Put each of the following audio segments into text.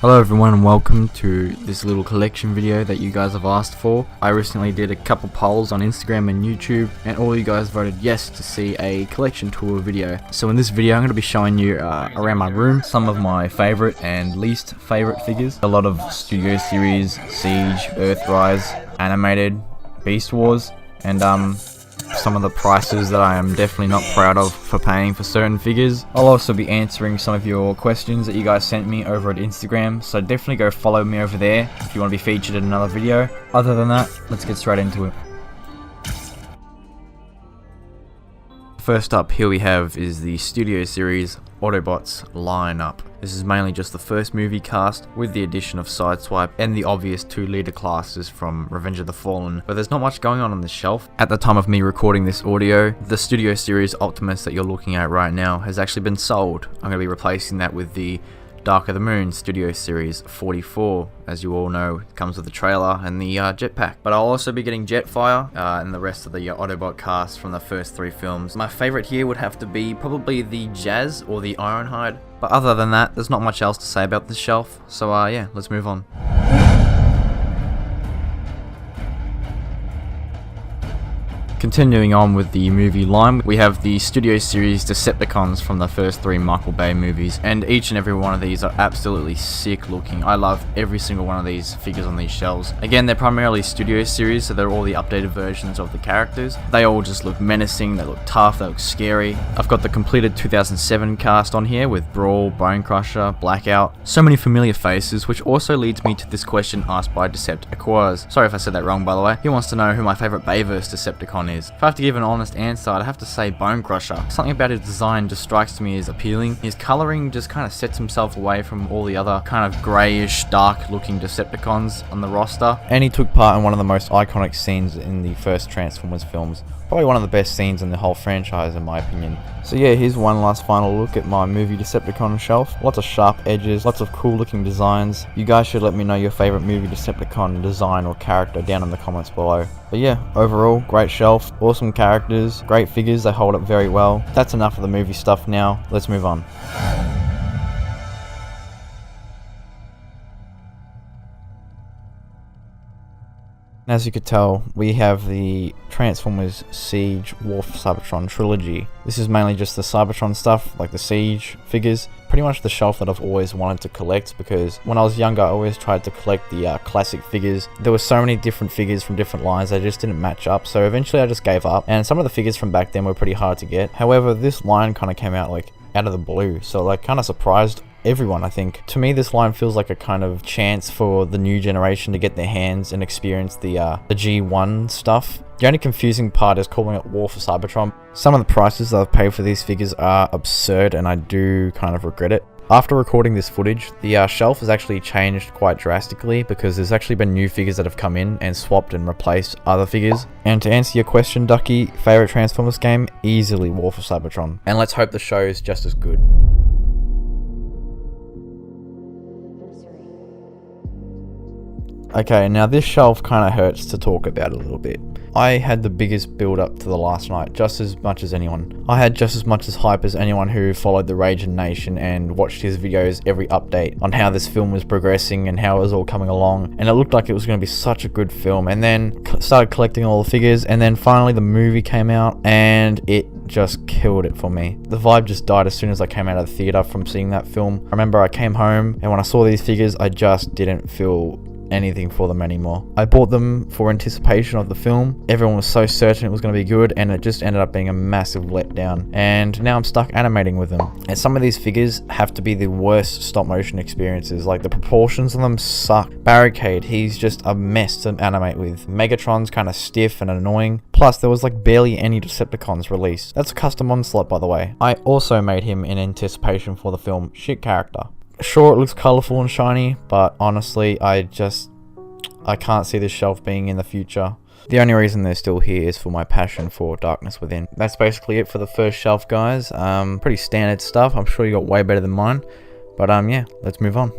Hello everyone and welcome to this little collection video that you guys have asked for. I recently did a couple polls on Instagram and YouTube and all you guys voted yes to see a collection tour video. So in this video I'm going to be showing you around my room some of my favourite and least favourite figures. A lot of Studio Series, Siege, Earthrise, Animated, Beast Wars, and some of the prices that I am definitely not proud of for paying for certain figures. I'll also be answering some of your questions that you guys sent me over at Instagram, so definitely go follow me over there if you want to be featured in another video. Other than that, let's get straight into it. First up, here we have is the Studio Series Autobots lineup. This is mainly just the first movie cast with the addition of Sideswipe and the obvious 2 leader classes from Revenge of the Fallen, but there's not much going on this shelf. At the time of me recording this audio, the Studio Series Optimus that you're looking at right now has actually been sold. I'm going to be replacing that with the Dark of the Moon Studio Series 44. As you all know, it comes with the trailer and the jetpack. But I'll also be getting Jetfire and the rest of the Autobot cast from the first 3 films. My favourite here would have to be probably the Jazz or the Ironhide. But other than that, there's not much else to say about this shelf. So yeah, let's move on. Continuing on with the movie line, we have the Studio Series Decepticons from the first 3 Michael Bay movies, and each and every one of these are absolutely sick looking. I love every single one of these figures on these shelves. Again, they're primarily Studio Series, so they're all the updated versions of the characters. They all just look menacing, they look tough, they look scary. I've got the completed 2007 cast on here with Brawl, Bone Crusher, Blackout. So many familiar faces, which also leads me to this question asked by Decepticons. Sorry if I said that wrong, by the way. He wants to know who my favourite Bayverse Decepticon is. If I have to give an honest answer, I'd have to say Bone Crusher. Something about his design just strikes me as appealing. His colouring just kind of sets himself away from all the other kind of greyish, dark looking Decepticons on the roster. And he took part in one of the most iconic scenes in the first Transformers films. Probably one of the best scenes in the whole franchise in my opinion. So yeah, here's one last final look at my movie Decepticon shelf. Lots of sharp edges, lots of cool looking designs. You guys should let me know your favourite movie Decepticon design or character down in the comments below. But yeah, overall, great shelf, awesome characters, great figures, they hold up very well. That's enough of the movie stuff now, let's move on. As you could tell, we have the Transformers Siege Wolf Cybertron trilogy. This is mainly just the Cybertron stuff, like the Siege figures. Pretty much the shelf that I've always wanted to collect, because when I was younger I always tried to collect the classic figures. There were so many different figures from different lines, they just didn't match up, so eventually I just gave up, and some of the figures from back then were pretty hard to get. However, this line kind of came out like out of the blue, so like kind of surprised everyone, I think. To me, this line feels like a kind of chance for the new generation to get their hands and experience the G1 stuff. The only confusing part is calling it War for Cybertron. Some of the prices that I've paid for these figures are absurd and I do kind of regret it. After recording this footage, the shelf has actually changed quite drastically because there's actually been new figures that have come in and swapped and replaced other figures. And to answer your question, Ducky, favourite Transformers game? Easily War for Cybertron. And let's hope the show is just as good. Okay, now this shelf kind of hurts to talk about a little bit. I had the biggest build up to the last night, just as much as anyone. I had just as much as hype as anyone who followed the Rage and Nation and watched his videos every update on how this film was progressing and how it was all coming along. And it looked like it was going to be such a good film. And then started collecting all the figures, and then finally the movie came out and it just killed it for me. The vibe just died as soon as I came out of the theater from seeing that film. I remember I came home and when I saw these figures, I just didn't feel anything for them anymore. I bought them for anticipation of the film. Everyone was so certain it was going to be good, and it just ended up being a massive letdown. And now I'm stuck animating with them. And some of these figures have to be the worst stop motion experiences. Like the proportions of them suck. Barricade, he's just a mess to animate with. Megatron's kind of stiff and annoying. Plus, there was like barely any Decepticons released. That's a custom onslaught, by the way. I also made him in anticipation for the film. Shit character. Sure, it looks colourful and shiny, but honestly, I can't see this shelf being in the future. The only reason they're still here is for my passion for Darkness Within. That's basically it for the first shelf, guys. Pretty standard stuff. I'm sure you got way better than mine. But yeah, let's move on.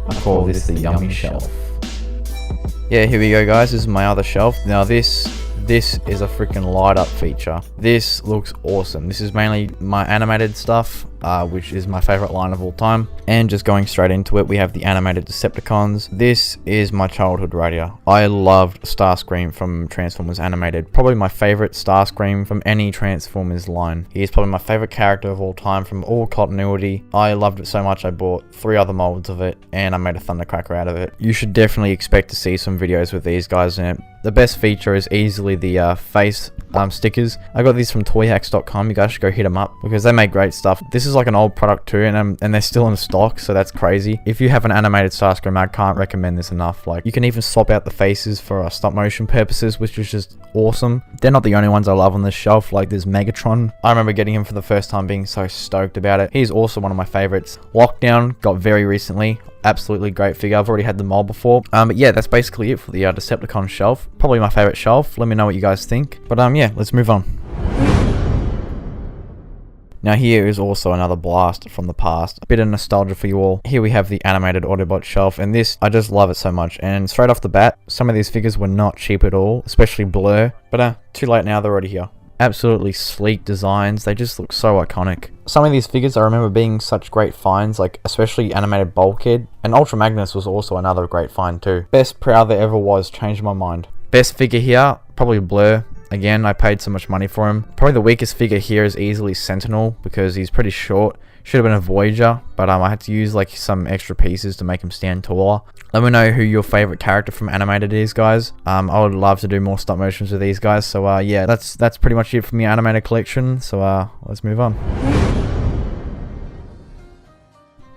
I call this the yummy shelf. Yeah, here we go, guys. This is my other shelf. Now this this is a freaking light up feature. This looks awesome. This is mainly my animated stuff, which is my favorite line of all time. And just going straight into it, we have the animated Decepticons. This is my childhood right here. I loved Starscream from Transformers Animated. Probably my favorite Starscream from any Transformers line. He is probably my favorite character of all time from all continuity. I loved it so much I bought 3 other molds of it and I made a Thundercracker out of it. You should definitely expect to see some videos with these guys in it. The best feature is easily the face stickers. I got these from toyhacks.com. You guys should go hit them up because they make great stuff. This is like an old product too, and they're still in stock, so that's crazy. If you have an animated Starscream, I can't recommend this enough. Like, you can even swap out the faces for stop motion purposes, which is just awesome. They're not the only ones I love on this shelf. Like, there's Megatron. I remember getting him for the first time, being so stoked about it. He's also one of my favorites. Lockdown got very recently. Absolutely great figure. I've already had the mold before. But yeah, that's basically it for the Decepticon shelf. Probably my favorite shelf. Let me know what you guys think. But yeah, let's move on. Now here is also another blast from the past. A bit of nostalgia for you all. Here we have the animated Autobot shelf, and this, I just love it so much. And straight off the bat, some of these figures were not cheap at all, especially Blur. But too late now, they're already here. Absolutely sleek designs. They just look so iconic. Some of these figures I remember being such great finds, like especially animated Bulkhead, and Ultra Magnus was also another great find too. Best proud there ever was, changed my mind. Best figure here, probably Blur. Again, I paid so much money for him. Probably the weakest figure here is easily Sentinel because he's pretty short. Should have been a Voyager, but I had to use like some extra pieces to make him stand taller. Let me know who your favorite character from animated is, guys. I would love to do more stop motions with these guys. So yeah, that's pretty much it for my animated collection. So let's move on.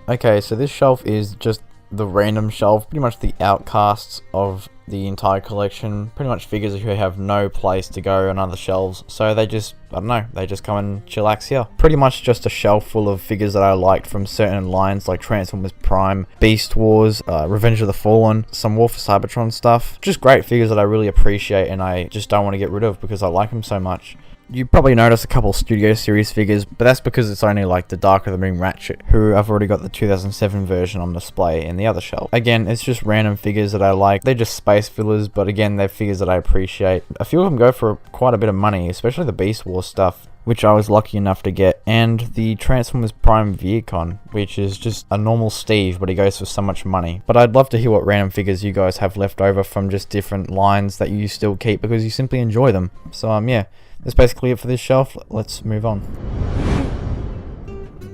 Okay, so this shelf is just the random shelf, pretty much the outcasts of the entire collection. Pretty much figures who have no place to go on other shelves, so they just, I don't know, they just come and chillax here. Pretty much just a shelf full of figures that I liked from certain lines like Transformers Prime, Beast Wars, Revenge of the Fallen, some War for Cybertron stuff. Just great figures that I really appreciate and I just don't want to get rid of because I like them so much. You probably notice a couple Studio Series figures, but that's because it's only like the Dark of the Moon Ratchet, who I've already got the 2007 version on display in the other shelf. Again, it's just random figures that I like. They're just space fillers, but again, they're figures that I appreciate. A few of them go for quite a bit of money, especially the Beast Wars stuff, which I was lucky enough to get, and the Transformers Prime Viacon, which is just a normal Steve, but he goes for so much money. But I'd love to hear what random figures you guys have left over from just different lines that you still keep because you simply enjoy them. So yeah, that's basically it for this shelf. Let's move on.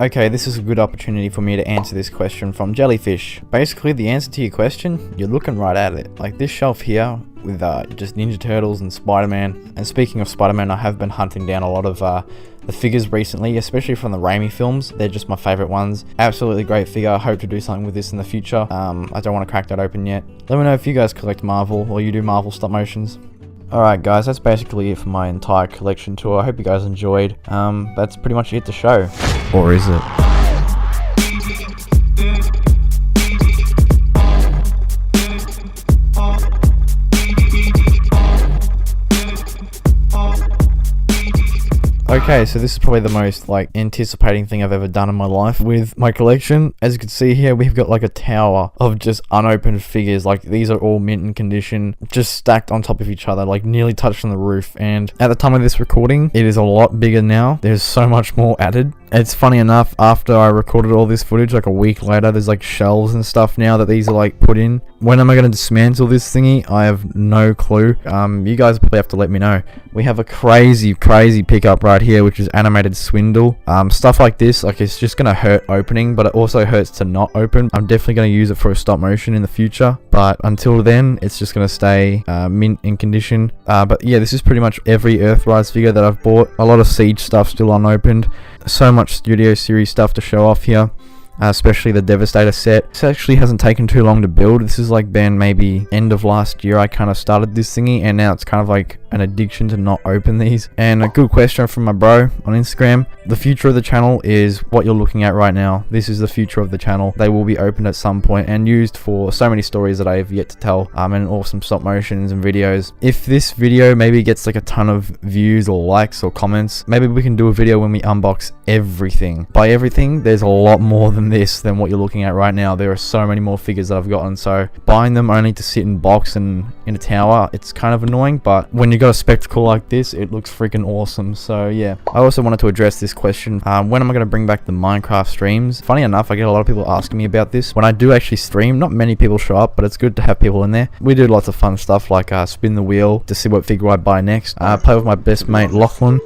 Okay, this is a good opportunity for me to answer this question from Jellyfish. Basically, the answer to your question, you're looking right at it. Like this shelf here with just Ninja Turtles and Spider-Man. And speaking of Spider-Man, I have been hunting down a lot of the figures recently, especially from the Raimi films. They're just my favorite ones. Absolutely great figure. I hope to do something with this in the future. I don't want to crack that open yet. Let me know if you guys collect Marvel or you do Marvel stop motions. Alright guys, that's basically it for my entire collection tour. I hope you guys enjoyed. That's pretty much it to show. Or is it? Okay, so this is probably the most like anticipating thing I've ever done in my life with my collection. As you can see here, we've got like a tower of just unopened figures. Like these are all mint in condition, just stacked on top of each other, like nearly touched on the roof. And at the time of this recording, it is a lot bigger now. There's so much more added. It's funny enough, after I recorded all this footage, like a week later, there's like shelves and stuff now that these are like put in. When am I going to dismantle this thingy? I have no clue. You guys probably have to let me know. We have a crazy pickup right here, which is animated Swindle. Stuff like this, like it's just going to hurt opening, but it also hurts to not open. I'm definitely going to use it for a stop motion in the future, but until then, it's just going to stay mint in condition. But yeah, this is pretty much every Earthrise figure that I've bought. A lot of Siege stuff still unopened. So much Studio Series stuff to show off here. Especially the Devastator set. This actually hasn't taken too long to build. This is like been maybe end of last year I kind of started this thingy, and now it's kind of like an addiction to not open these. And a good question from my bro on Instagram. The future of the channel is what you're looking at right now. This is the future of the channel. They will be opened at some point and used for so many stories that I have yet to tell, and awesome stop motions and videos. If this video maybe gets like a ton of views or likes or comments, maybe we can do a video when we unbox everything. By everything, there's a lot more than gotten this than what you're looking at right now. There are so many more figures that I've gotten, so buying them only to sit in box and in a tower, it's kind of annoying, but when you got a spectacle like this, it looks freaking awesome. So yeah, I also wanted to address this question. When am I going to bring back the Minecraft streams? Funny enough, I get a lot of people asking me about this. When I do actually stream, not many people show up, but it's good to have people in there. We do lots of fun stuff like spin the wheel to see what figure I buy next. Play with my best mate Lachlan.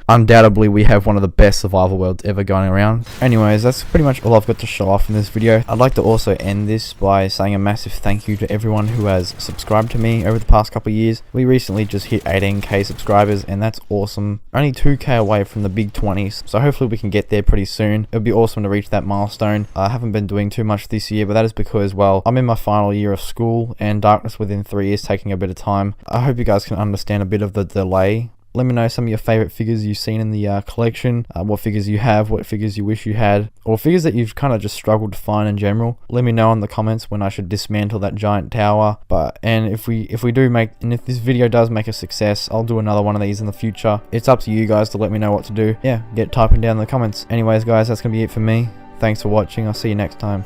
Undoubtedly, we have one of the best survival worlds ever going around. Anyways, that's pretty much all I've got to show off in this video. I'd like to also end this by saying a massive thank you to everyone who has subscribed to me over the past couple of years. We recently just hit 18k subscribers, and that's awesome. Only 2k away from the big 20s, so hopefully we can get there pretty soon. It would be awesome to reach that milestone. I haven't been doing too much this year, but that is because, well, I'm in my final year of school, and Darkness Within 3 is taking a bit of time. I hope you guys can understand a bit of the delay. Let me know some of your favorite figures you've seen in the collection, what figures you have, what figures you wish you had, or figures that you've kind of just struggled to find in general. Let me know in the comments when I should dismantle that giant tower. And if this video does make a success, I'll do another one of these in the future. It's up to you guys to let me know what to do. Yeah, get typing down in the comments. Anyways guys, that's gonna be it for me. Thanks for watching. I'll see you next time.